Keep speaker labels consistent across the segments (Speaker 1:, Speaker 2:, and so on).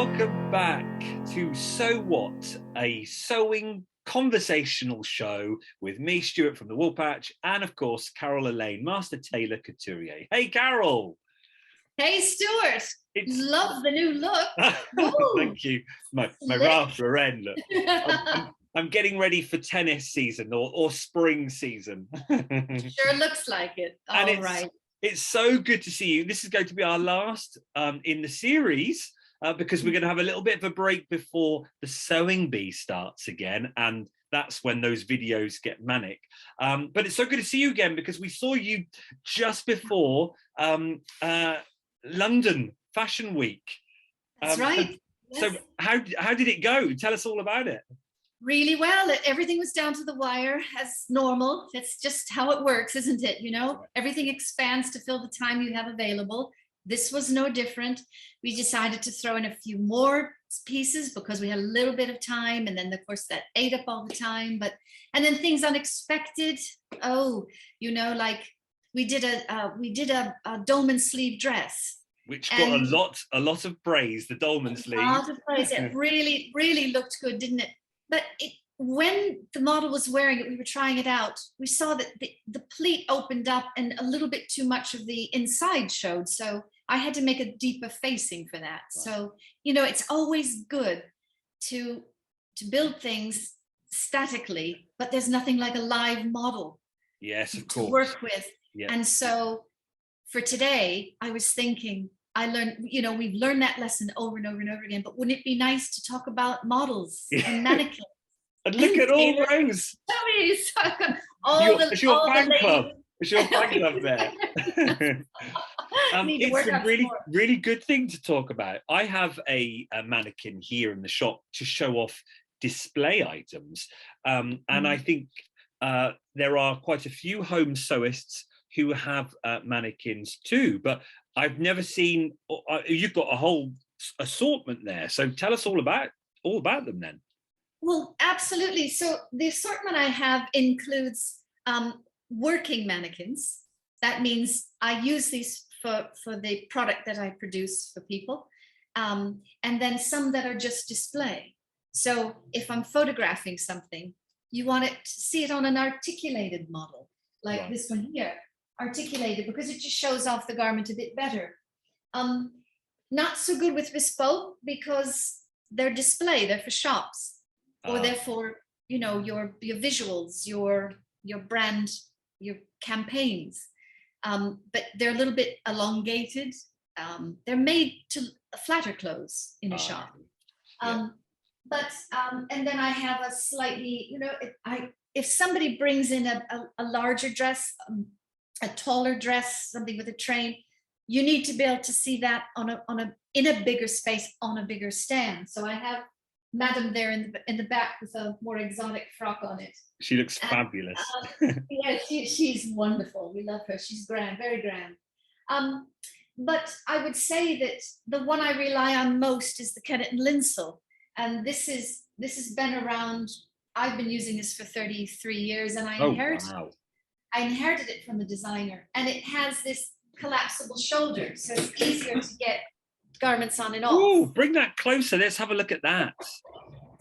Speaker 1: welcome back to Sew What, a sewing conversational show with me, Stuart from the Woolpatch, and of course, Carol Elaine, Master Tailor Couturier. Hey, Carol.
Speaker 2: Hey, Stuart. Love the new look.
Speaker 1: Thank you. My Ralph Lauren look. I'm getting ready for tennis season or spring season.
Speaker 2: Sure looks like it. All right.
Speaker 1: It's so good to see you. This is going to be our last in the series because we're going to have a little bit of a break before the sewing bee starts again. And that's when those videos get manic. But it's so good to see you again because we saw you just before London Fashion Week.
Speaker 2: That's right.
Speaker 1: So how did it go? Tell us all about it.
Speaker 2: Really well. Everything was down to the wire as normal. It's just how it works, isn't it? You know, everything expands to fill the time you have available. This was no different. We decided to throw in a few more pieces because we had a little bit of time, and then of course that ate up all the time. And then things unexpected. Oh, you know, like we did a dolman sleeve dress,
Speaker 1: which got a lot of praise. The dolman sleeve. A
Speaker 2: lot of praise. It really looked good, didn't it? But when the model was wearing it, we were trying it out. We saw that the pleat opened up and a little bit too much of the inside showed. So I had to make a deeper facing for that. Right. So, you know, it's always good to build things statically, but there's nothing like a live model.
Speaker 1: Yes, of course.
Speaker 2: To work with.
Speaker 1: Yeah.
Speaker 2: And so for today, I was thinking, I learned, you know, we've learned that lesson over and over and over again, but wouldn't it be nice to talk about models and mannequins?
Speaker 1: And look at all those.
Speaker 2: It's
Speaker 1: your fan club. It's your fan club there. It's a really good thing to talk about. I have a mannequin here in the shop to show off display items. And I think there are quite a few home sewists who have mannequins too, but I've never seen. You've got a whole assortment there, so tell us all about them then.
Speaker 2: Well, absolutely. So the assortment I have includes working mannequins. That means I use these for the product that I produce for people, and then some that are just display. So if I'm photographing something, you want to see it on an articulated model, like this one here. Articulated because it just shows off the garment a bit better. Not so good with bespoke because they're display, they're for shops, or they're for, you know, your visuals, your brand, your campaigns. But they're a little bit elongated. They're made to flatter clothes in a shop. And then I have a slightly, you know, if somebody brings in a larger dress, a taller dress, something with a train, you need to be able to see that in a bigger space on a bigger stand. So I have Madam there in the back with a more exotic frock on it.
Speaker 1: She looks fabulous.
Speaker 2: Yeah, she's wonderful. We love her. She's grand, very grand. But I would say that the one I rely on most is the Kennet and Linsel, and this has been around. I've been using this for 33 years, and I inherited it from the designer, and it has this collapsible shoulder, so it's easier to get garments on and off.
Speaker 1: Oh, bring that closer. Let's have a look at that.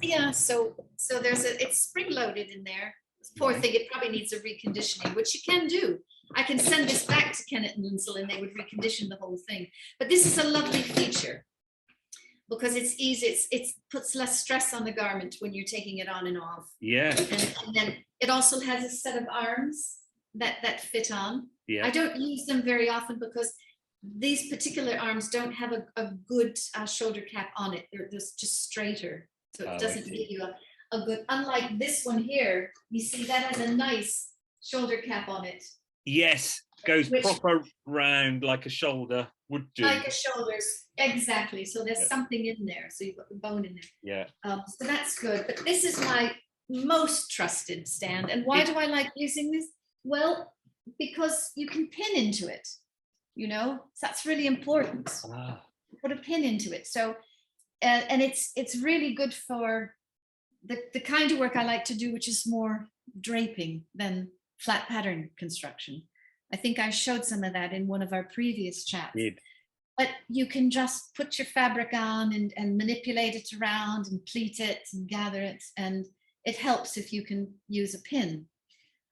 Speaker 2: Yeah, so it's spring-loaded in there. This poor thing, it probably needs a reconditioning, which you can do. I can send this back to Kennet and Linsel, and they would recondition the whole thing. But this is a lovely feature because it's easy. It puts less stress on the garment when you're taking it on and off.
Speaker 1: Yeah.
Speaker 2: And then it also has a set of arms that fit on.
Speaker 1: Yeah.
Speaker 2: I don't use them very often because these particular arms don't have a good shoulder cap on it. They're just straighter, so it doesn't give you a good. Unlike this one here, you see that has a nice shoulder cap on it.
Speaker 1: Yes, goes proper round like a shoulder would do.
Speaker 2: Like a shoulders, exactly. So there's something in there. So you've got the bone in there.
Speaker 1: Yeah.
Speaker 2: So that's good. But this is my most trusted stand. And why do I like using this? Well, because you can pin into it, you know, so that's really important. Put a pin into it. So, and it's really good for the kind of work I like to do, which is more draping than flat pattern construction. I think I showed some of that in one of our previous chats. but you can just put your fabric on and manipulate it around and pleat it and gather it. And it helps if you can use a pin.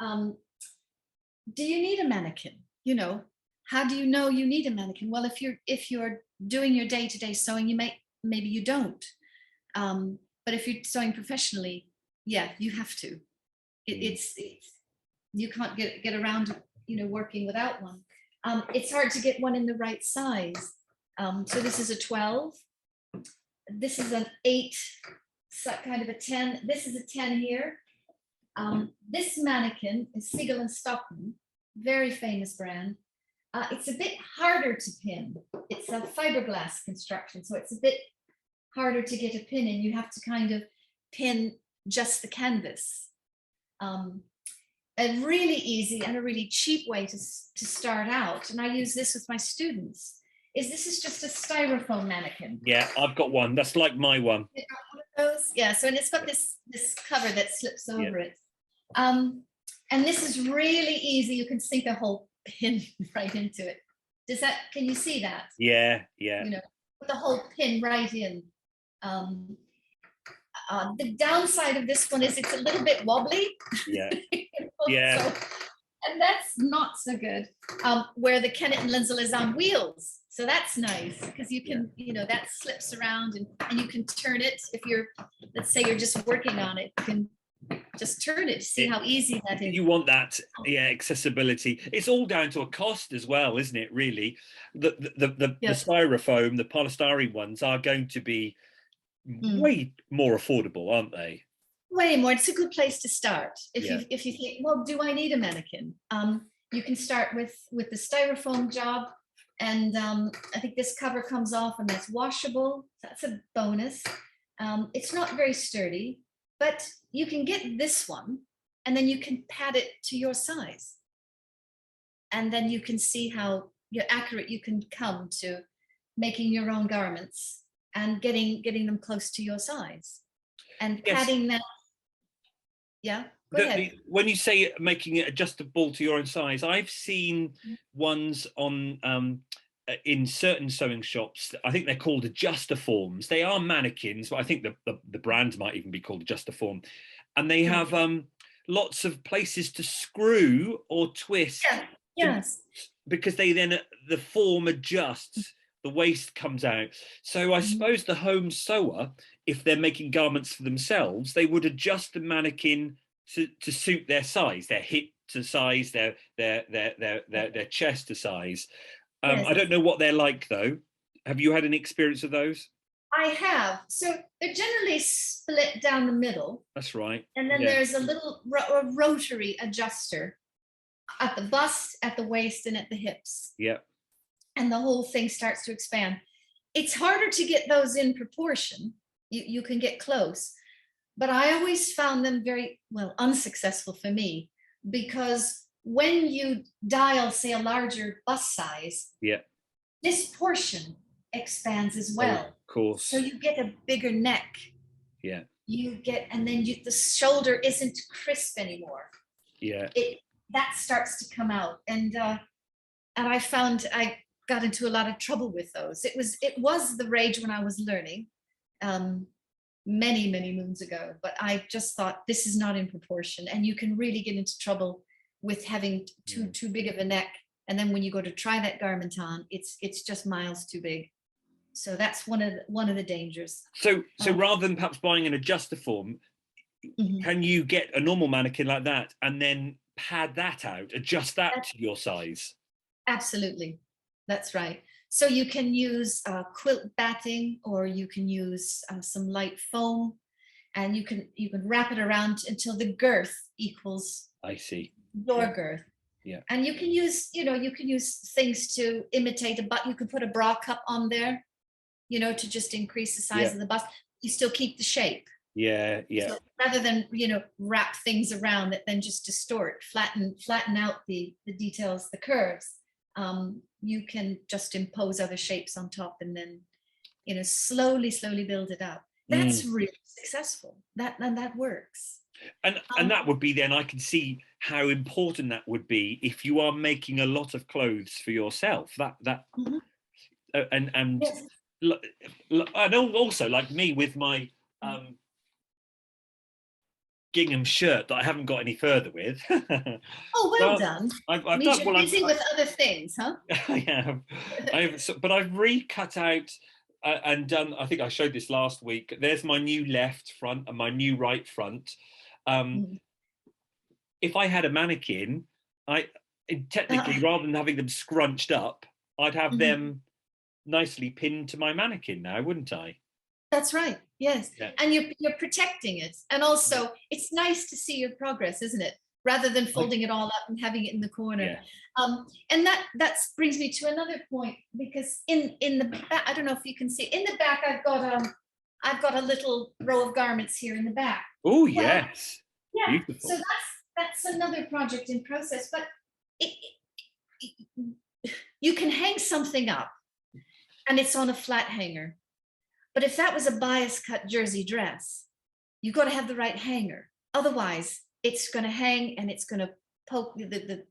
Speaker 2: Do you need a mannequin? You know, how do you know you need a mannequin? Well, if you're doing your day-to-day sewing, maybe you don't. But if you're sewing professionally, yeah, you have to. It's you can't get around, you know, working without one. It's hard to get one in the right size. So this is a 12. This is an 8, so kind of a 10. This is a 10 here. This mannequin is Siegel and Stockman, very famous brand. It's a bit harder to pin. It's a fiberglass construction, so it's a bit harder to get a pin in. You have to kind of pin just the canvas. A really easy and a really cheap way to start out, and I use this with my students, this is just a styrofoam mannequin.
Speaker 1: Yeah, I've got one. That's like my one.
Speaker 2: You got one of those? Yeah, so and it's got this cover that slips over it. And this is really easy. You can sink a whole pin right into it. Can you see that?
Speaker 1: Yeah.
Speaker 2: You know, put the whole pin right in. The downside of this one is it's a little bit wobbly.
Speaker 1: Yeah.
Speaker 2: So, and that's not so good. Where the Kennett and Linsell is on wheels. So that's nice because you can, you know, that slips around and you can turn it. If you're, let's say you're just working on it, you can just turn it to see how easy that is.
Speaker 1: You want that, accessibility. It's all down to a cost as well, isn't it? Really, the styrofoam, the polystyrene ones are going to be way more affordable, aren't they?
Speaker 2: Way more. It's a good place to start. If you think, well, do I need a mannequin? You can start with the styrofoam job, and I think this cover comes off and that's washable. That's a bonus. It's not very sturdy, but you can get this one and then you can pad it to your size. And then you can see how accurate you can come to making your own garments and getting them close to your size and padding that. Yeah, go ahead.
Speaker 1: When you say making it adjustable to your own size, I've seen ones on in certain sewing shops. I think they're called adjuster forms. They are mannequins, but I think the brand might even be called adjuster form, and they have lots of places to screw or twist.
Speaker 2: Yes,
Speaker 1: because they then the form adjusts. The waist comes out. So I suppose the home sewer, if they're making garments for themselves, they would adjust the mannequin to suit their size, their hip to size, their chest to size. I don't know what they're like though. Have you had any experience of those?
Speaker 2: I have. So they're generally split down the middle.
Speaker 1: That's right.
Speaker 2: And then there's a little rotary adjuster at the bust, at the waist, and at the hips.
Speaker 1: Yeah.
Speaker 2: And the whole thing starts to expand. It's harder to get those in proportion. You can get close, but I always found them very, unsuccessful for me, because when you dial, say, a larger bust size, this portion expands as well.
Speaker 1: Of course.
Speaker 2: So you get a bigger neck.
Speaker 1: Yeah.
Speaker 2: You get, and then the shoulder isn't crisp anymore.
Speaker 1: Yeah.
Speaker 2: That starts to come out, and I found I got into a lot of trouble with those. It was the rage when I was learning, many moons ago, but I just thought this is not in proportion, and you can really get into trouble with having too big of a neck, and then when you go to try that garment on, it's just miles too big. So that's one of the dangers.
Speaker 1: So rather than perhaps buying an adjuster form, can you get a normal mannequin like that and then pad that out, adjust that to your size? Absolutely.
Speaker 2: That's right. So you can use quilt batting, or you can use some light foam, and you can wrap it around until the girth equals your girth.
Speaker 1: Yeah.
Speaker 2: And you can use things to imitate a butt. You could put a bra cup on there, to just increase the size of the bust. You still keep the shape.
Speaker 1: Yeah.
Speaker 2: So rather than wrap things around that then just distort, flatten out the details, the curves. You can just impose other shapes on top, and then slowly build it up. That's really successful. That works.
Speaker 1: And that would be, then I can see how important that would be if you are making a lot of clothes for yourself. and
Speaker 2: Yes.
Speaker 1: and also like me with my gingham shirt that I haven't got any further with.
Speaker 2: Oh, well
Speaker 1: So
Speaker 2: done.
Speaker 1: I've
Speaker 2: Means
Speaker 1: done
Speaker 2: you're
Speaker 1: well.
Speaker 2: busy with other things, huh?
Speaker 1: But I've recut out and done. I think I showed this last week. There's my new left front and my new right front.
Speaker 2: Mhm.
Speaker 1: If I had a mannequin, I technically,
Speaker 2: Uh,
Speaker 1: rather than having them scrunched up, I'd have
Speaker 2: mhm.
Speaker 1: them nicely pinned to my mannequin now, wouldn't I?
Speaker 2: That's right. Yes.
Speaker 1: Yeah.
Speaker 2: And you're protecting it. And also it's nice to see your progress, isn't it? Rather than folding it all up and having it in the corner.
Speaker 1: Yeah.
Speaker 2: And that brings me to another point, because in the back, I don't know if you can see in the back, I've got a little row of garments here in the back.
Speaker 1: Oh
Speaker 2: Well,
Speaker 1: yes.
Speaker 2: yeah. So
Speaker 1: Beautiful.
Speaker 2: that's another project in process, but you can hang something up and it's on a flat hanger. But if that was a bias cut jersey dress, you've got to have the right hanger. Otherwise, it's going to hang and it's going to poke the ends of the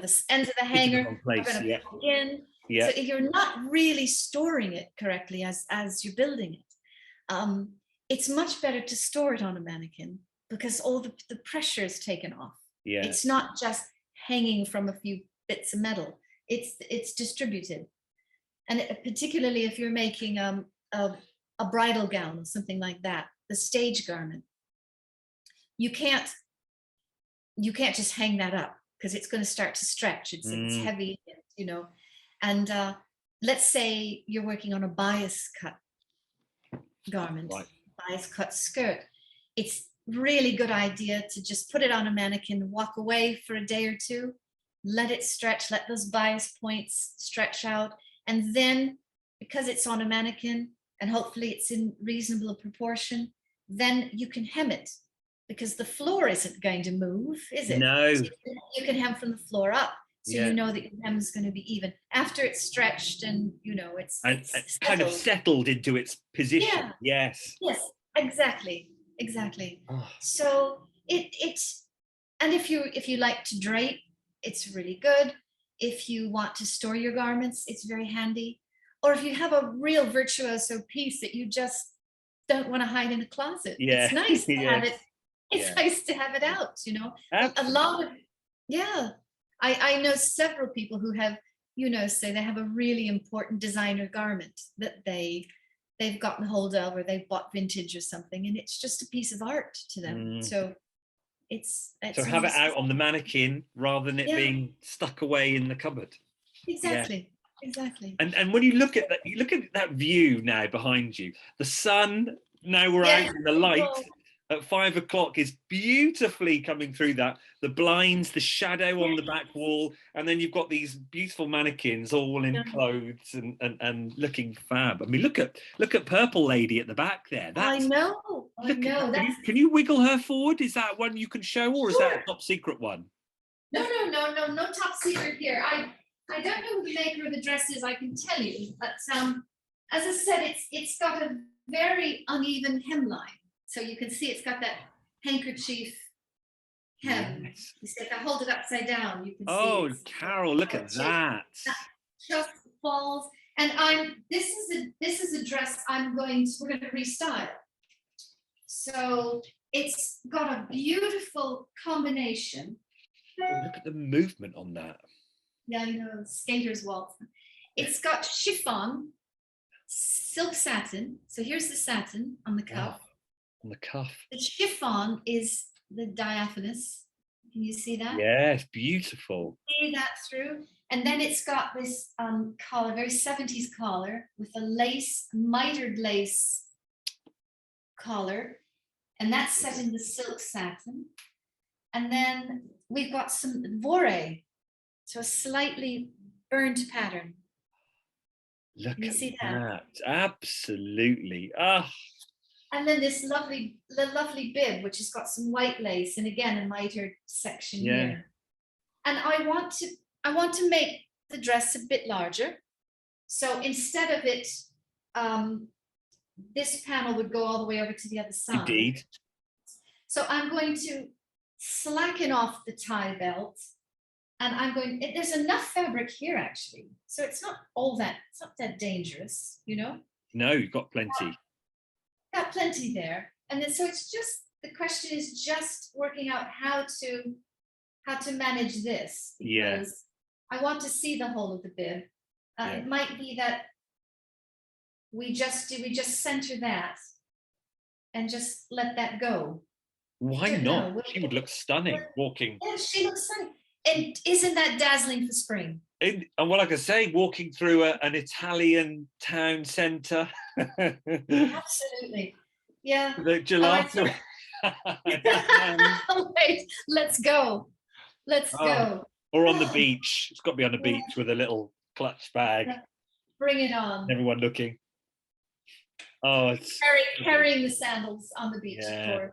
Speaker 1: It's in the
Speaker 2: hanger
Speaker 1: wrong
Speaker 2: are
Speaker 1: place.
Speaker 2: going to
Speaker 1: Yeah.
Speaker 2: poke in.
Speaker 1: Yeah.
Speaker 2: So you're not really storing it correctly as you're building it. It's much better to store it on a mannequin because all the pressure is taken off.
Speaker 1: Yeah.
Speaker 2: It's not just hanging from a few bits of metal. It's distributed, and particularly if you're making a bridal gown or something like that, the stage garment, you can't just hang that up because it's going to start to stretch. It's heavy, and let's say you're working on a bias cut garment,
Speaker 1: Right.
Speaker 2: bias cut skirt. It's really good idea to just put it on a mannequin, walk away for a day or two, let it stretch, let those bias points stretch out, and then because it's on a mannequin and hopefully it's in reasonable proportion, then you can hem it because the floor isn't going to move, is it?
Speaker 1: No.
Speaker 2: So you can hem from the floor up, so
Speaker 1: Yeah.
Speaker 2: you know that your hem is going to be even after it's stretched and it's
Speaker 1: Kind of
Speaker 2: settled.
Speaker 1: settled into its position.
Speaker 2: Yeah.
Speaker 1: Yes.
Speaker 2: Yes, exactly.
Speaker 1: Oh,
Speaker 2: So it's and if you like to drape, it's really good. If you want to store your garments, it's very handy. Or if you have a real virtuoso piece that you just don't want to hide in a closet, it's
Speaker 1: yeah.
Speaker 2: nice to have it.
Speaker 1: Yes.
Speaker 2: It's
Speaker 1: Yeah.
Speaker 2: nice to have it out, A
Speaker 1: Absolutely.
Speaker 2: lot of yeah. I know several people who have, say they have a really important designer garment that they've gotten hold of, or they've bought vintage or something, and it's just a piece of art to them. So
Speaker 1: So
Speaker 2: it's a
Speaker 1: have it
Speaker 2: nice,
Speaker 1: out on the mannequin rather than it
Speaker 2: yeah,
Speaker 1: being stuck away in the cupboard. Yeah.
Speaker 2: exactly.
Speaker 1: And when you look at that, you look at that view now behind you. The sun, now we're out
Speaker 2: Yeah.
Speaker 1: in the light at 5 o'clock, is beautifully coming through that. The blinds, the shadow on the back wall, and then you've got these beautiful mannequins all in
Speaker 2: Yeah.
Speaker 1: clothes and looking fab. I mean, look at Purple Lady at the back there.
Speaker 2: I
Speaker 1: That's
Speaker 2: know.
Speaker 1: look.
Speaker 2: That's
Speaker 1: Can you wiggle her forward? Is that one you can show, or is that a
Speaker 2: sure.
Speaker 1: top secret one?
Speaker 2: No top secret here. I don't know who the maker of the dress is, I can tell you, but as I said, it's got a very uneven hemline. So you can see it's got that handkerchief hem.
Speaker 1: Yes.
Speaker 2: You see, if I hold it upside down, you can see
Speaker 1: Oh,
Speaker 2: it's
Speaker 1: Carol, look
Speaker 2: how
Speaker 1: at
Speaker 2: it
Speaker 1: that.
Speaker 2: just falls. And this is a dress we're going to restyle. So it's got a beautiful combination.
Speaker 1: Oh, look at the movement on that.
Speaker 2: Yeah, skater's waltz. It's got chiffon, silk satin. So here's the satin on the cuff.
Speaker 1: Wow. On the cuff.
Speaker 2: The chiffon is the diaphanous. Can you see that?
Speaker 1: Yes, beautiful.
Speaker 2: See that through? And then it's got this collar, very 70s collar with a mitered lace collar. And that's set in the silk satin. And then we've got some voré, so a slightly burnt pattern.
Speaker 1: Look
Speaker 2: Can you
Speaker 1: at
Speaker 2: see that?
Speaker 1: Absolutely. Ah.
Speaker 2: And then the lovely bib, which has got some white lace, and again a mitered section here. And I want to make the dress a bit larger. So instead of it, this panel would go all the way over to the other side. And I'm going, there's enough fabric here actually. So it's not dangerous, you know?
Speaker 1: No, you've got plenty.
Speaker 2: Got plenty there. And then so it's just, the question is just working out how to manage this, because I want to see the whole of the bib. It might be that we just center that and just let that go.
Speaker 1: Why not? She would look stunning walking.
Speaker 2: Yeah, she looks stunning. And isn't that dazzling for spring?
Speaker 1: And well, like I say, walking through an Italian town centre.
Speaker 2: Absolutely. Yeah.
Speaker 1: The gelato.
Speaker 2: Wait, let's go. Let's go.
Speaker 1: Or on the beach. It's got to be on the beach with a little clutch bag.
Speaker 2: Bring it on.
Speaker 1: Everyone looking. Oh, it's
Speaker 2: carrying the sandals on the beach, of course.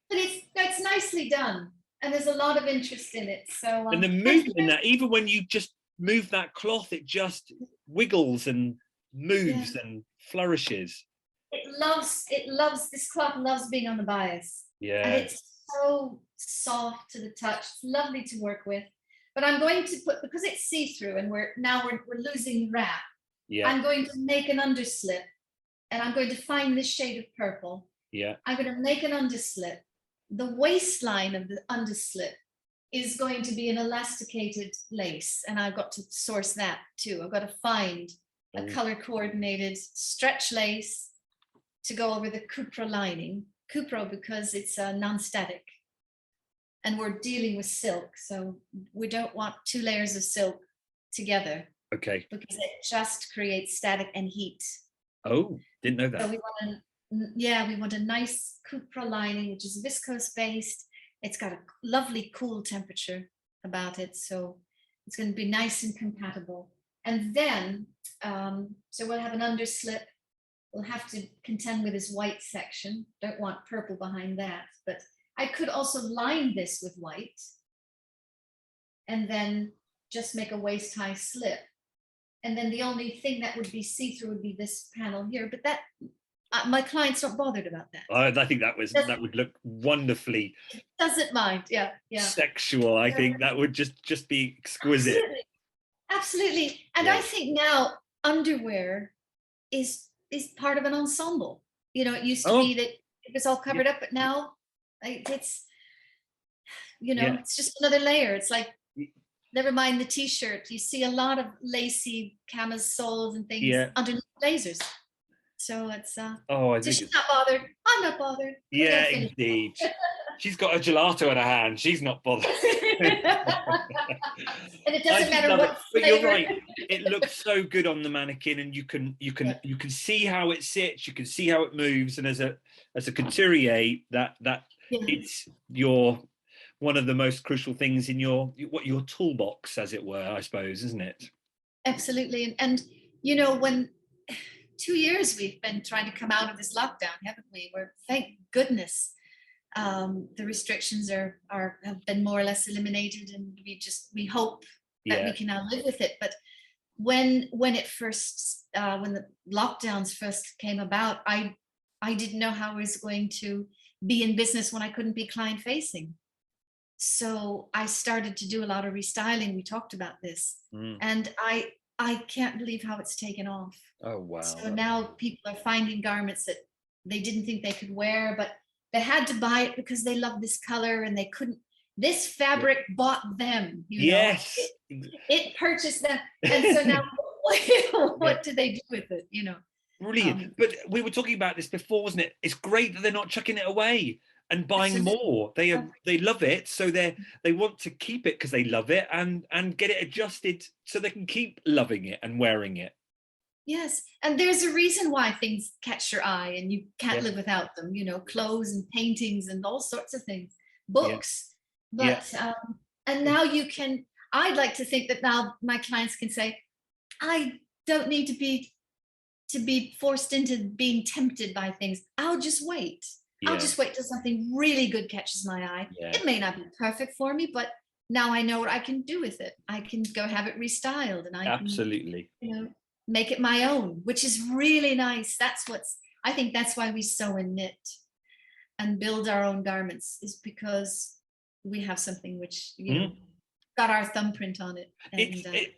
Speaker 2: But it's nicely done, and there's a lot of interest in it. So
Speaker 1: and the movement in that, even when you just move that cloth, it just wiggles and moves and flourishes.
Speaker 2: It loves this cloth loves being on the bias.
Speaker 1: Yeah.
Speaker 2: And it's so soft to the touch. It's lovely to work with. But I'm going to put, because it's see-through and we're losing wrap. Yeah. I'm going to make an underslip, and I'm going to find this shade of purple. Yeah. I'm going to make an underslip. The waistline of the underslip is going to be an elasticated lace, and I've got to source that too. I've got to find a color coordinated stretch lace to go over the cupro lining. Cupro because it's non-static, and we're dealing with silk, so we don't want two layers of silk together. Okay. Because it just creates static and heat. Oh, didn't know that. So we want a nice cupro lining, which is viscose based. It's got a lovely cool temperature about it, so it's going to be nice and compatible. And then, so we'll have an underslip. We'll have to contend with this white section. Don't want purple behind that, but I could also line this with white and then just make a waist-high slip. And then the only thing that would be see-through would be this panel here, but that my client's not bothered about that. I think that would look wonderfully. Doesn't mind, yeah. Sexual. I think that would just be exquisite. Absolutely. And I think now underwear is part of an ensemble. You know, it used to be that it was all covered up, but now it's, you know, it's just another layer. It's like, never mind the t-shirt. You see a lot of lacy camisoles and things underneath blazers. So it's so she's not bothered. I'm not bothered. Yeah, indeed. She's got a gelato in her hand. She's not bothered. And it doesn't matter what. But you're right. It looks so good on the mannequin, and you can see how it sits. You can see how it moves. And as a couturier, that it's one of the most crucial things in your toolbox, as it were, I suppose, isn't it? Absolutely. And you know, when 2 years we've been trying to come out of this lockdown, haven't we? We're, thank goodness, the restrictions have been more or less eliminated, and we hope that we can now live with it. But when the lockdowns first came about, I didn't know how I was going to be in business when I couldn't be client facing. So I started to do a lot of restyling. We talked about this, and I can't believe how it's taken off. Oh, wow. So now people are finding garments that they didn't think they could wear, but they had to buy it because they love this color, and they couldn't. This fabric bought them. You know? It purchased them. And so now what do they do with it? You know? Brilliant. But we were talking about this before, wasn't it? It's great that they're not chucking it away and buying more. They love it, so they want to keep it because they love it, and get it adjusted so they can keep loving it and wearing it. Yes, and there's a reason why things catch your eye and you can't live without them. You know, clothes and paintings and all sorts of things, books. But and now you can. I'd like to think that now my clients can say, I don't need to be forced into being tempted by things. I'll just wait. I'll just wait till something really good catches my eye. It may not be perfect for me, but now I know what I can do with it. I can go have it restyled, and I can, you know, make it my own, which is really nice. I think that's why we sew and knit and build our own garments, is because we have something which, you know, got our thumbprint on it. And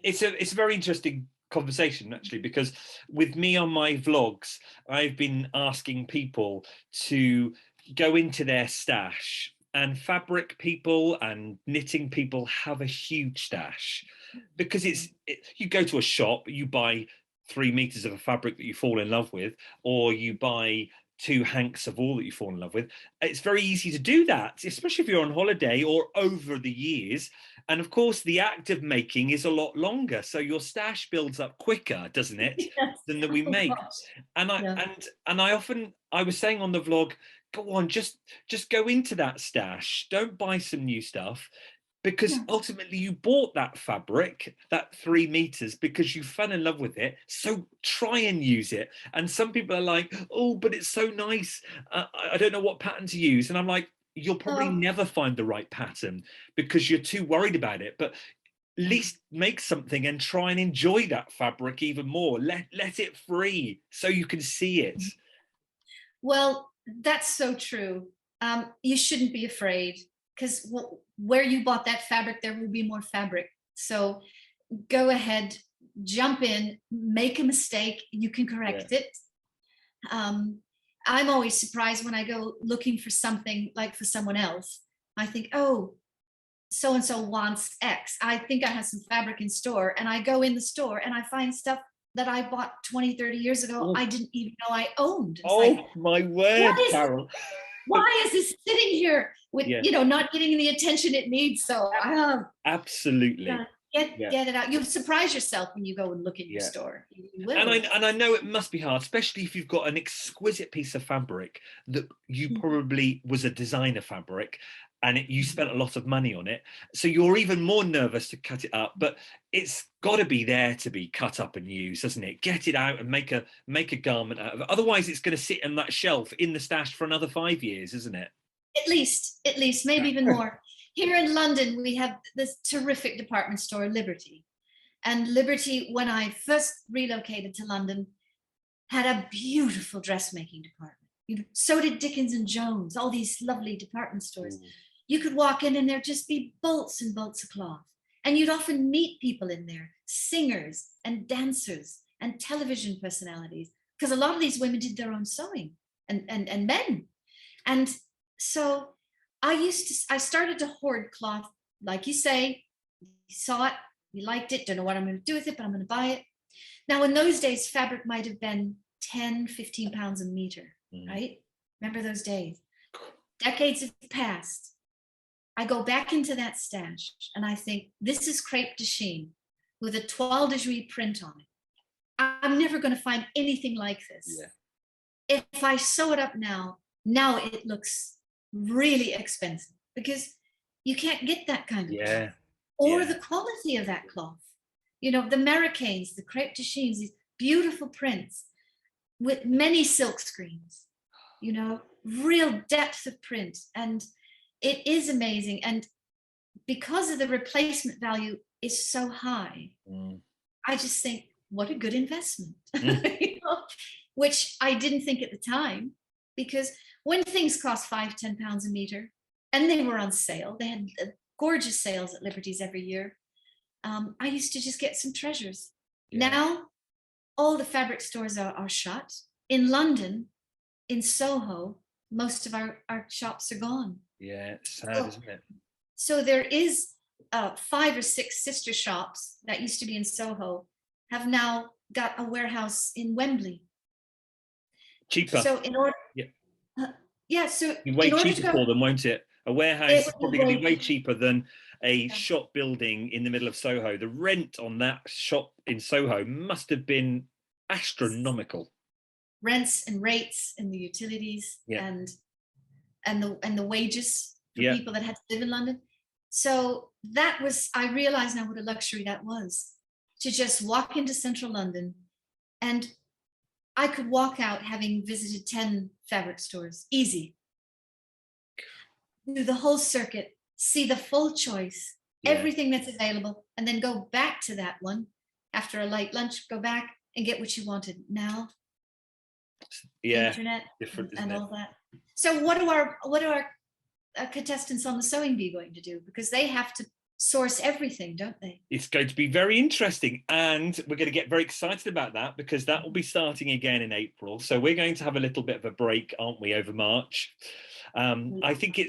Speaker 1: It's a very interesting conversation actually, because with me on my vlogs, I've been asking people to go into their stash, and fabric people and knitting people have a huge stash, because you go to a shop, you buy 3 meters of a fabric that you fall in love with, or you buy 2 hanks of wool that you fall in love with. It's very easy to do that, especially if you're on holiday or over the years. And of course, the act of making is a lot longer, so your stash builds up quicker, doesn't it,
Speaker 2: yes.
Speaker 1: than that we
Speaker 2: Oh,
Speaker 1: make.
Speaker 2: gosh.
Speaker 1: And I
Speaker 2: Yeah.
Speaker 1: and I often, I was saying on the vlog, go on, just go into that stash. Don't buy some new stuff, because
Speaker 2: Yeah.
Speaker 1: ultimately you bought that fabric, that 3 meters, because you fell in love with it. So try and use it. And some people are like, oh, but it's so nice. I don't know what pattern to use. And I'm like, you'll probably
Speaker 2: Oh,
Speaker 1: never find the right pattern because you're too worried about it. But at
Speaker 2: yeah.
Speaker 1: least make something and try and enjoy that fabric even more. Let it free so you can see it.
Speaker 2: Well, that's so true. You shouldn't be afraid, because where you bought that fabric, there will be more fabric. So go ahead, jump in, make a mistake, you can
Speaker 1: Yeah.
Speaker 2: correct it. I'm always surprised when I go looking for something like for someone else. I think, oh, so and so wants X. I think I have some fabric in store, and I go in the store and I find stuff that I bought 20, 30 years ago
Speaker 1: Oh,
Speaker 2: I didn't even know I owned. It's like,
Speaker 1: oh my word,
Speaker 2: why is
Speaker 1: Carol.
Speaker 2: why is this sitting here with,
Speaker 1: Yeah,
Speaker 2: not getting the attention it needs? So
Speaker 1: absolutely.
Speaker 2: yeah,
Speaker 1: Yeah.
Speaker 2: get it out. You'll surprise yourself when you go and look in your
Speaker 1: Yeah.
Speaker 2: store. You
Speaker 1: And
Speaker 2: will.
Speaker 1: I know it must be hard, especially if you've got an exquisite piece of fabric that you probably was a designer fabric, and you spent a lot of money on it. So you're even more nervous to cut it up, but it's got to be there to be cut up and used, doesn't it? Get it out and make a garment out of it. Otherwise, it's going to sit on that shelf in the stash for another 5 years, isn't it?
Speaker 2: At least, maybe even more. Here in London, we have this terrific department store, Liberty. And Liberty, when I first relocated to London, had a beautiful dressmaking department. So did Dickens and Jones, all these lovely department stores.
Speaker 1: Ooh.
Speaker 2: You could walk in and there'd just be bolts and bolts of cloth. And you'd often meet people in there, singers and dancers and television personalities, because a lot of these women did their own sewing, and men. And so I started to hoard cloth, like you say, you saw it, you liked it, don't know what I'm going to do with it, but I'm going to buy it. Now, in those days, fabric might have been 10, 15 pounds a meter, right? Remember those days? Decades have passed. I go back into that stash and I think, this is crepe de chine with a 12 degree print on it. I'm never going to find anything like this.
Speaker 1: Yeah.
Speaker 2: If I sew it up now it looks really expensive, because you can't get that kind of cloth, or the quality of that cloth. The Mannequins, the crepe de chines, these beautiful prints with many silk screens, real depth of print. And it is amazing. And because of the replacement value is so high, I just think, what a good investment, which I didn't think at the time, because when things cost £5-10 a meter, and they were on sale, they had gorgeous sales at Liberty's every year. I used to just get some treasures.
Speaker 1: Yeah.
Speaker 2: Now, all the fabric stores are shut. In London, in Soho, most of our shops are gone.
Speaker 1: Yeah, it's sad, isn't it?
Speaker 2: So there is 5 or 6 sister shops that used to be in Soho, have now got a warehouse in Wembley.
Speaker 1: Cheaper.
Speaker 2: So in order, so
Speaker 1: way
Speaker 2: in order
Speaker 1: cheaper
Speaker 2: to go,
Speaker 1: for them, won't it? A warehouse
Speaker 2: it
Speaker 1: is
Speaker 2: would
Speaker 1: probably going to be way
Speaker 2: cheaper.
Speaker 1: cheaper than a shop building in the middle of Soho. The rent on that shop in Soho must have been astronomical.
Speaker 2: Rents and rates and the utilities, and the wages for people that had to live in London. So that was, I realize now what a luxury that was, to just walk into central London, and I could walk out having visited 10 fabric stores, easy. Do the whole circuit, see the full choice, everything that's available, and then go back to that one after a light lunch, go back and get what you wanted. Now, internet
Speaker 1: different,
Speaker 2: and all that. So what do our contestants on the sewing bee going to do? Because they have to source everything, don't they?
Speaker 1: It's going to be very interesting, and we're going to get very excited about that because that will be starting again in April. So we're going to have a little bit of a break, aren't we, over March? I think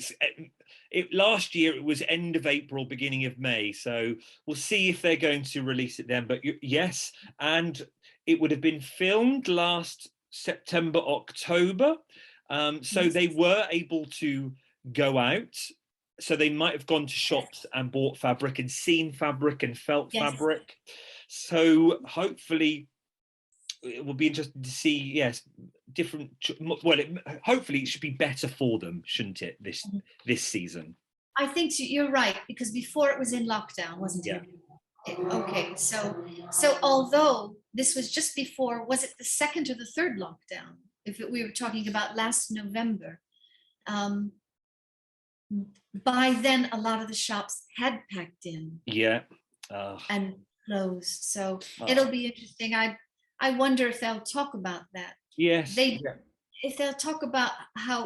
Speaker 1: last year it was end of April, beginning of May. So we'll see if they're going to release it then. But yes, and it would have been filmed last September, October. So they were able to go out. So they might have gone to shops and bought fabric and seen fabric and felt fabric. So hopefully it will be interesting to see, yes, different, well, hopefully it should be better for them, shouldn't it, this season?
Speaker 2: I think you're right, because before it was in lockdown, wasn't it? Okay, so although this was just before, was it the second or the third lockdown? We were talking about last November, by then a lot of the shops had packed in, and closed. So it'll be interesting. I wonder if they'll talk about that.
Speaker 1: Yes.
Speaker 2: If they'll talk about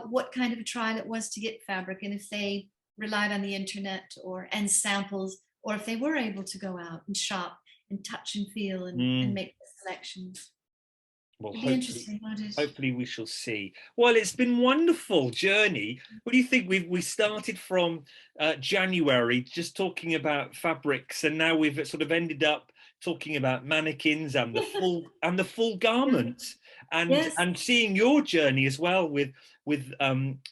Speaker 2: what kind of a trial it was to get fabric, and if they relied on the internet and samples, or if they were able to go out and shop and touch and feel and make selections.
Speaker 1: Well,
Speaker 2: hopefully
Speaker 1: we shall see. Well, it's been a wonderful journey. What do you think? We started from January just talking about fabrics, and now we've sort of ended up talking about mannequins and the full garment, and seeing your journey as well with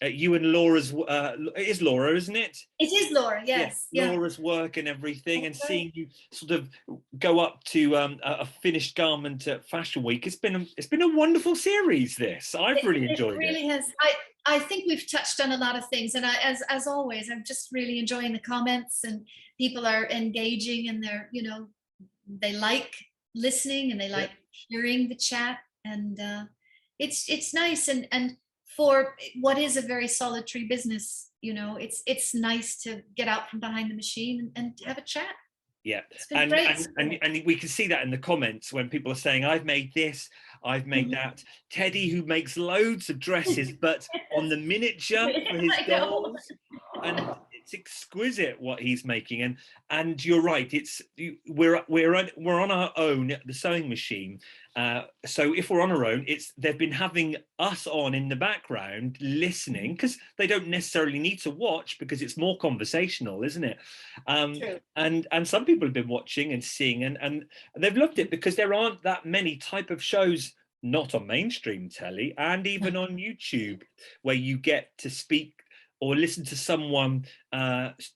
Speaker 1: you and Laura's. It is Laura, isn't it?
Speaker 2: It is Laura, yes.
Speaker 1: Laura's work and everything, and seeing you sort of go up to a finished garment at Fashion Week. It's been a wonderful series. I've really enjoyed it.
Speaker 2: It really has. I think we've touched on a lot of things, and as always, I'm just really enjoying the comments, and people are engaging, and they like listening, and they like hearing the chat, and it's nice, and for what is a very solitary business, it's nice to get out from behind the machine and have a chat.
Speaker 1: And we can see that in the comments when people are saying, I've made this, I've made that. Teddy, who makes loads of dresses, but on the miniature for his dolls, and it's exquisite what he's making. And you're right, we're on our own at the sewing machine. So if we're on our own, they've been having us on in the background listening, because they don't necessarily need to watch, because it's more conversational, isn't it? And some people have been watching and seeing, and they've loved it, because there aren't that many type of shows, not on mainstream telly and even on YouTube, where you get to speak or listen to someone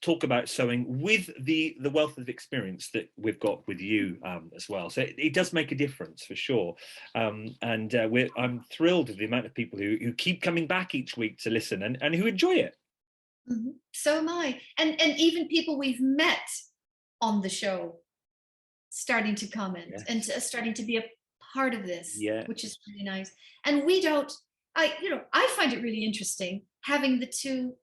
Speaker 1: talk about sewing with the wealth of experience that we've got with you as well. So it does make a difference for sure. I'm thrilled with the amount of people who keep coming back each week to listen and who enjoy it.
Speaker 2: So am I. And even people we've met on the show starting to comment and starting to be a part of this, which is really nice. And I find it really interesting having the two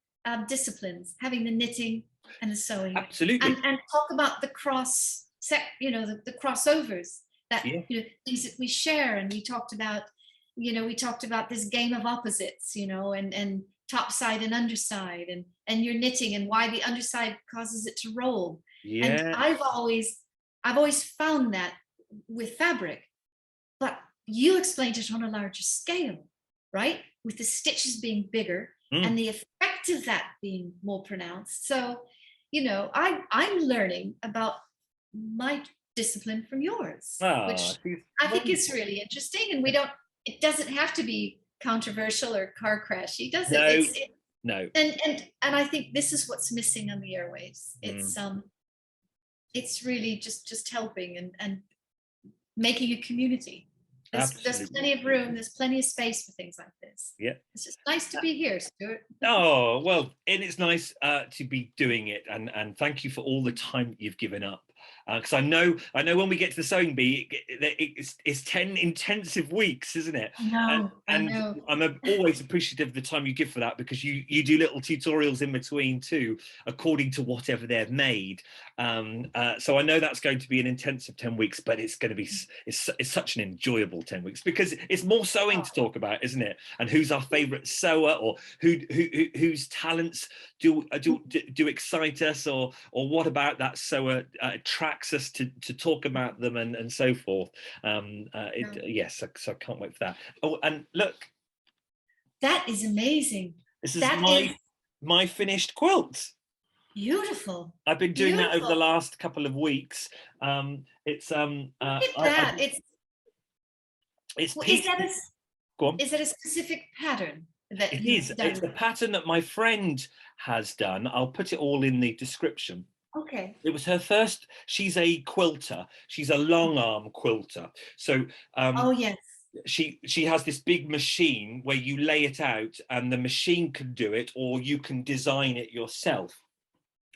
Speaker 2: disciplines, having the knitting and the sewing.
Speaker 1: Absolutely.
Speaker 2: And talk about the the crossovers, that things that we share. And we talked about this game of opposites, and top side and underside, and your knitting, and why the underside causes it to roll. And I've always found that with fabric, but you explained it on a larger scale, right? With the stitches being bigger and the effect of that being more pronounced. So, I'm learning about my discipline from yours, which I think is really interesting. And it doesn't have to be controversial or car crashy, does it?
Speaker 1: No.
Speaker 2: And I think this is what's missing on the airwaves. It's really just helping and making a community. There's plenty of room, there's plenty of space for things like this. It's just nice to be here, Stuart.
Speaker 1: Oh, well, and it's nice to be doing it, and thank you for all the time that you've given up. Because I know when we get to the sewing bee, it's 10 intensive weeks, isn't it?
Speaker 2: I know.
Speaker 1: I'm always appreciative of the time you give for that, because you do little tutorials in between too, according to whatever they've made. So I know that's going to be an intensive 10 weeks, but it's going to be it's such an enjoyable 10 weeks because it's more sewing to talk about, isn't it? And who's our favorite sewer, or whose talents do excite us, or what about that sewer attracts us to talk about them, and so forth. Yes, so I can't wait for that. Oh, and look,
Speaker 2: that is amazing.
Speaker 1: this is
Speaker 2: That is
Speaker 1: my finished quilt.
Speaker 2: beautiful.
Speaker 1: I've been doing that over the last couple of weeks. It's
Speaker 2: Look at that.
Speaker 1: It's
Speaker 2: Well,
Speaker 1: piece. Go on.
Speaker 2: is that a specific pattern that
Speaker 1: It
Speaker 2: you've
Speaker 1: is.
Speaker 2: done?
Speaker 1: It's a pattern that my friend has done. I'll put it all in the description.
Speaker 2: Okay.
Speaker 1: It was her first. She's a quilter. She's a long arm quilter. So
Speaker 2: Oh yes.
Speaker 1: she has this big machine where you lay it out and the machine can do it, or you can design it yourself,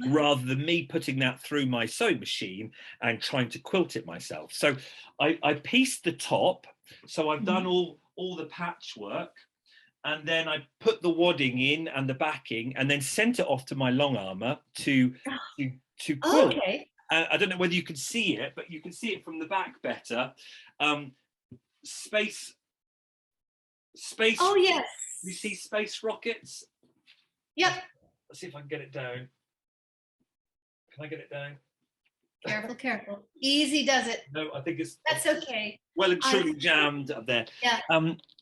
Speaker 1: rather than me putting that through my sewing machine and trying to quilt it myself. So I pieced the top. So I've done all the patchwork, and then I put the wadding in and the backing, and then sent it off to my long armor to quilt.
Speaker 2: Okay.
Speaker 1: I don't know whether you can see it, but you can see it from the back better. Space.
Speaker 2: Oh yes.
Speaker 1: You see space rockets?
Speaker 2: Yep.
Speaker 1: Let's see if I can get it down. Can I get it down?
Speaker 2: Careful, careful. Easy does it.
Speaker 1: No, I think
Speaker 2: That's okay.
Speaker 1: well and truly jammed up there.
Speaker 2: Yeah.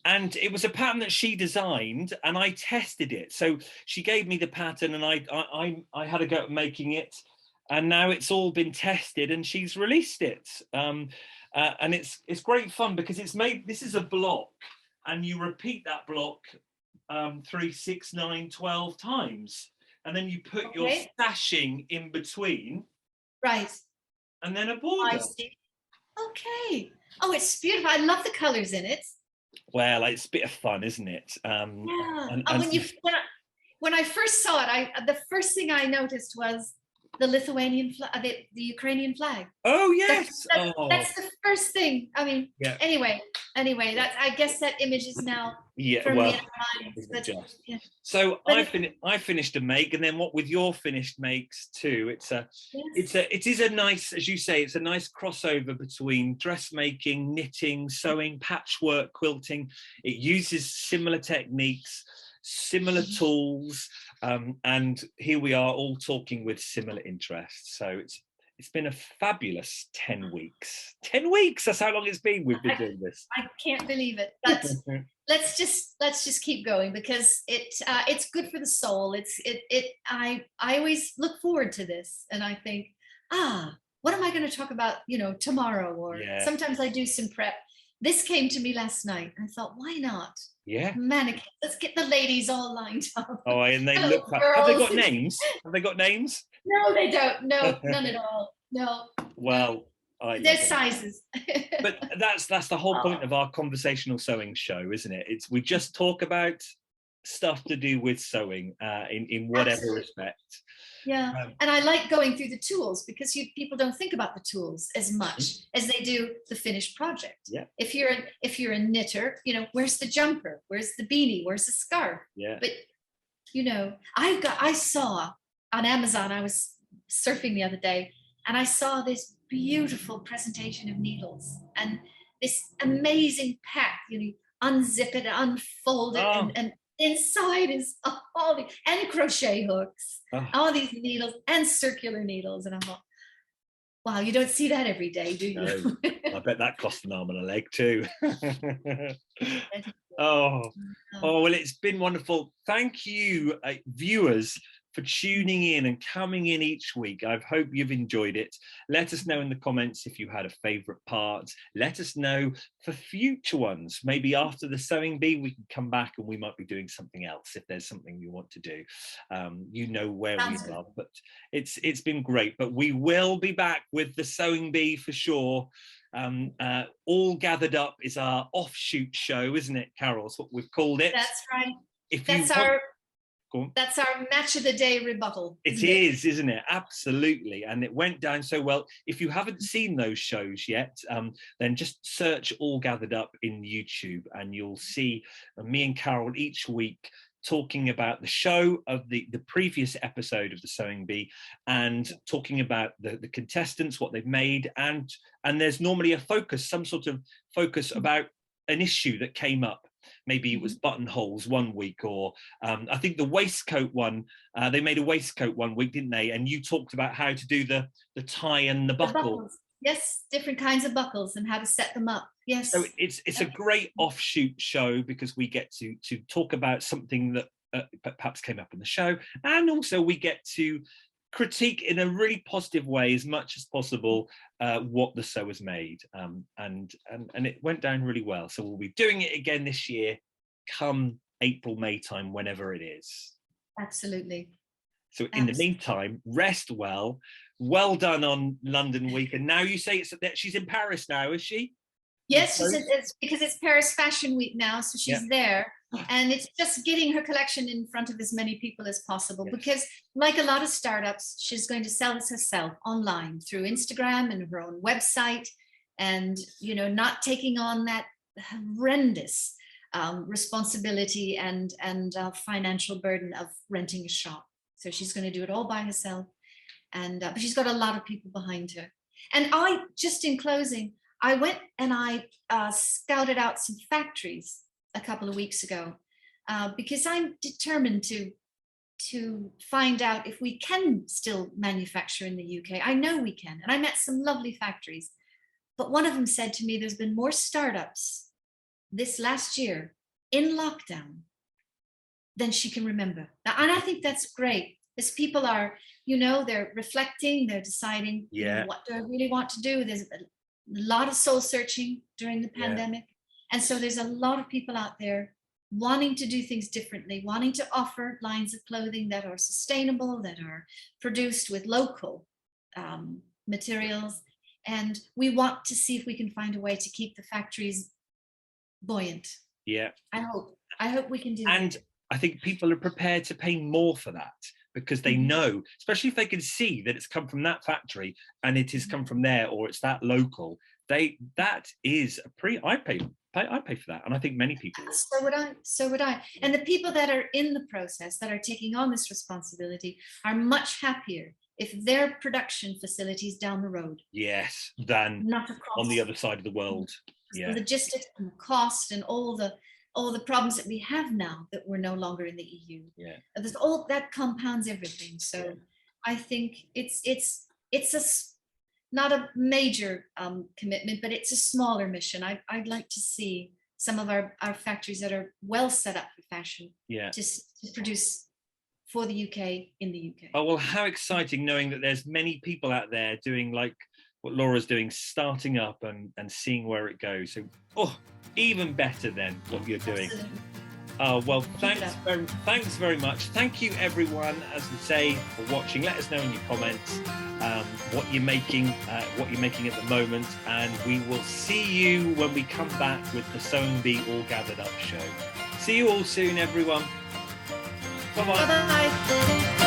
Speaker 1: And it was a pattern that she designed, and I tested it. So she gave me the pattern, and I had a go at making it, and now it's all been tested, and she's released it. And it's great fun because it's made. This is a block, and you repeat that block 3, 6, 9, 12 times, and then you put your stashing in between.
Speaker 2: Right.
Speaker 1: And then a border.
Speaker 2: I see. Okay. Oh, it's beautiful. I love the colors in it.
Speaker 1: Well, it's a bit of fun, isn't it?
Speaker 2: Yeah.
Speaker 1: And
Speaker 2: when I first saw it, the first thing I noticed was the Lithuanian flag, the Ukrainian flag.
Speaker 1: Oh yes.
Speaker 2: That's the first thing. I mean,
Speaker 1: yeah.
Speaker 2: Anyway, that's. I guess that image is now.
Speaker 1: Well.
Speaker 2: But, yeah.
Speaker 1: So I finished a make, and then what with your finished makes too. It is a nice, as you say, it's a nice crossover between dressmaking, knitting, sewing, patchwork, quilting. It uses similar techniques, similar tools, and here we are all talking with similar interests. So it's been a fabulous 10 weeks. 10 weeks, that's how long it's been we've been doing this.
Speaker 2: I can't believe it. But let's just keep going, because it's good for the soul. I always look forward to this, and I think, what am I going to talk about, tomorrow? Or sometimes I do some prep. This came to me last night. I thought, why not?
Speaker 1: Yeah.
Speaker 2: Mannequin. Let's get the ladies all lined up.
Speaker 1: Oh, and they look. Have they got names? Have they got names?
Speaker 2: No, they don't. No, none at all. No.
Speaker 1: Well,
Speaker 2: there's sizes.
Speaker 1: But that's the whole point of our conversational sewing show, isn't it? We just talk about stuff to do with sewing in whatever respect.
Speaker 2: Yeah, and I like going through the tools, because people don't think about the tools as much as they do the finished project.
Speaker 1: Yeah.
Speaker 2: If you're a knitter, where's the jumper? Where's the beanie? Where's the scarf?
Speaker 1: Yeah.
Speaker 2: But I saw on Amazon, I was surfing the other day, and I saw this beautiful presentation of needles and this amazing pack. Unzip it, unfold it, and inside is all the crochet hooks, all these needles and circular needles, and I thought, wow, you don't see that every day, do you?
Speaker 1: No, I bet that cost an arm and a leg too. Well, it's been wonderful. Thank you, viewers, for tuning in and coming in each week. I hope you've enjoyed it. Let us know in the comments if you had a favorite part. Let us know for future ones. Maybe after the sewing bee, we can come back and we might be doing something else if there's something you want to do. Where we are, but it's been great. But we will be back with the sewing bee for sure. All Gathered Up is our offshoot show, isn't it, Carol? That's what we've called it.
Speaker 2: That's right.
Speaker 1: That's
Speaker 2: our match of the day rebuttal.
Speaker 1: Isn't it? Absolutely. And it went down so well. If you haven't seen those shows yet, then just search All Gathered Up in YouTube, and you'll see me and Carol each week talking about the show of the previous episode of the Sewing Bee, and talking about the contestants, what they've made, and there's normally a focus, some sort of focus about an issue that came up. Maybe it was buttonholes one week, or I think the waistcoat one, they made a waistcoat one week, didn't they? And you talked about how to do the tie and the buckle.
Speaker 2: Yes, different kinds of buckles and how to set them up. Yes.
Speaker 1: So it's a great offshoot show, because we get to talk about something that perhaps came up in the show, and also we get to critique in a really positive way as much as possible what the sewers made, and it went down really well. So we'll be doing it again this year, come April, May time, whenever it is.
Speaker 2: Absolutely.
Speaker 1: So in the meantime, rest well. Well done on London Week. And now you say that she's in Paris now, is she?
Speaker 2: Yes, it's because it's Paris Fashion Week now, so she's there. And it's just getting her collection in front of as many people as possible, because like a lot of startups, she's going to sell this herself online through Instagram and her own website, and, you know, not taking on that horrendous responsibility and financial burden of renting a shop. So she's going to do it all by herself. And but she's got a lot of people behind her. And just in closing, I went and I scouted out some factories a couple of weeks ago, because I'm determined to find out if we can still manufacture in the UK. I know we can, and I met some lovely factories, but one of them said to me, there's been more startups this last year in lockdown than she can remember. And I think that's great, as people are, you know, they're reflecting, they're deciding, you know, what do I really want to do? There's a lot of soul searching during the pandemic. And so there's a lot of people out there wanting to do things differently, wanting to offer lines of clothing that are sustainable, that are produced with local materials. And we want to see if we can find a way to keep the factories buoyant.
Speaker 1: Yeah.
Speaker 2: I hope we can do that.
Speaker 1: And I think people are prepared to pay more for that, because they know, especially if they can see that it's come from that factory and it has come from there, or it's that local, that is I pay for that, and I think many people will.
Speaker 2: So would I. And the people that are in the process, that are taking on this responsibility, are much happier if their production facilities down the road.
Speaker 1: Yes, than
Speaker 2: not across,
Speaker 1: on the other side of the world.
Speaker 2: The logistics and the cost and all the problems that we have now that we're no longer in the EU.
Speaker 1: Yeah.
Speaker 2: There's all that compounds everything. So I think it's not a major commitment, but it's a smaller mission. I'd like to see some of our factories that are well set up for fashion to produce for the UK in the UK.
Speaker 1: Oh, well, how exciting knowing that there's many people out there doing like what Laura's doing, starting up and seeing where it goes. So, even better than what you're doing.
Speaker 2: Absolutely.
Speaker 1: Oh, well, thanks very much. Thank you, everyone, as we say, for watching. Let us know in your comments what you're making at the moment, and we will see you when we come back with the Sewing Bee All Gathered Up show. See you all soon, everyone. Bye-bye.
Speaker 2: Bye-bye.